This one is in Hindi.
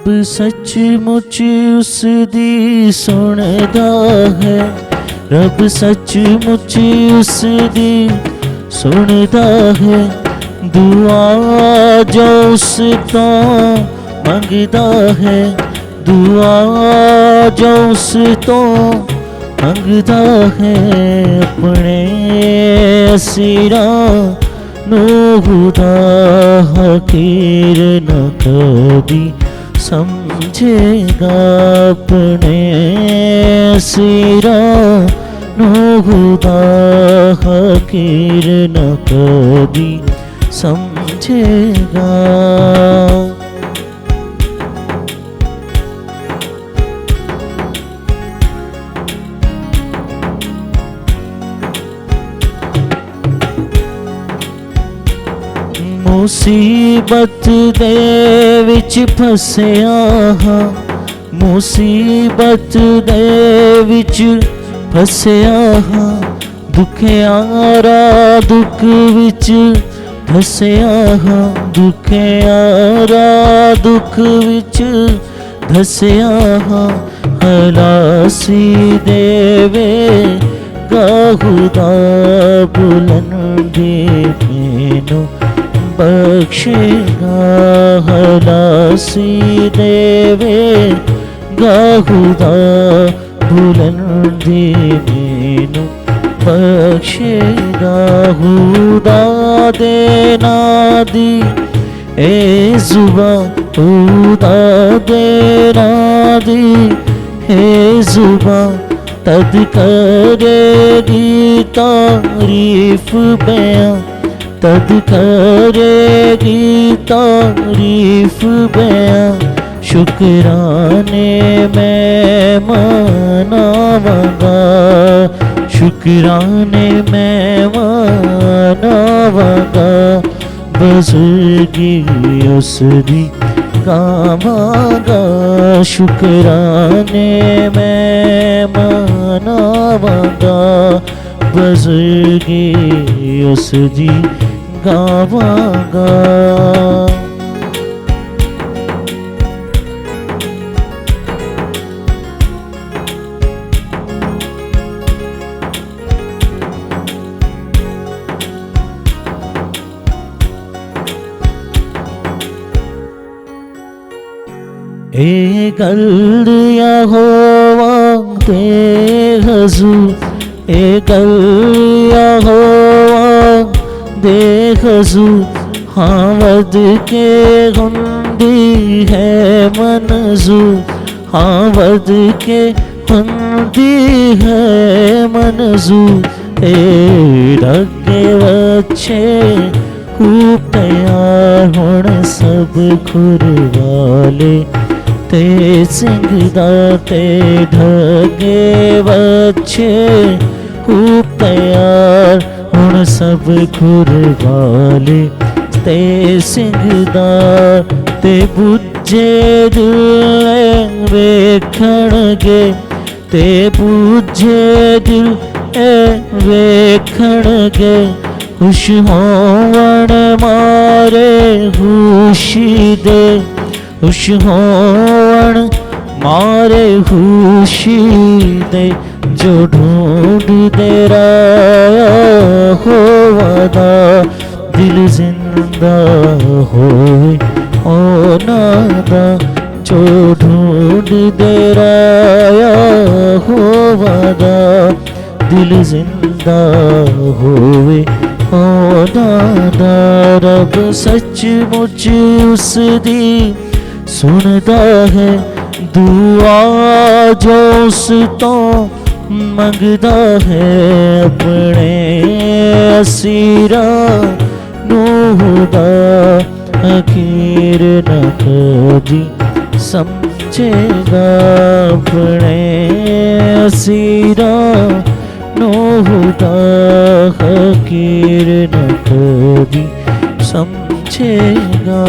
सचमुच उस दी सुनदा है, रब सचमुच उस दी सुनदा है। दुआ जो उस तो मंगदा है, दुआ जो उस तो मंगदा है। अपने असीरां नू खुदा हकीर न कदी समझेगा। अपने असीरां नू खुदा हकीर न कदी समझेगा। मुसीबत दे विच फसिया हां, मुसीबत दे विच फसिया हां। दुखियारा दुख विच धसिया हां, दुखियारा दुख विच धसिया हां। खलासी देवे गा खुदा बुलंदी मैनू बख्शेगा। खलासी देवे गा खुदा बुलंदी मैनू बख्शेगा। खुदा दे नादी ए जुबां, खुदा दे नादी ए जुबां। तद करेगी तारीफ बयां, तद करेगी तारीफ बयां। शुक्राने मैं मनावांगा, शुक्राने मैं मनावांगा। बुज़ुर्गी उस दी गावांगा, शुक्राने मैं मनावांगा। बुज़ुर्गी उस दी गावांगा। ए गल यहोवा दे हुज़ूर, ए गल यहोवा दे हुज़ूर। हाँ वद के हुंदी है मंजूर, हाँ वद के हुंदी है मंजूर। ए डगे बच्चे खूब तैयार हुण सब खुरवाले। ते सिंघदा ते ढगे बच्चे खूब तैयार हुण सब खुरवाले। ते सिंघदा ते बुझे दिल वेखणगे, ते बुझे दिल वेखणगे। खुश होवण मारे खुशी दे, खुश होवण मारे खुशी दे। जो ढूंढदे राया होवदा दिल जिंदा होवे ओ नादा। जो ढूंढदे राया होवदा दिल जिंदा होवे ओ नादा। रब सचमुच उस दी सुनदा है, दुआ जो उस तो मंगदा है। अपने असीरां नू खुदा हकीर न कदी समझेगा। अपने असीरां नू खुदा हकीर न कदी समझेगा।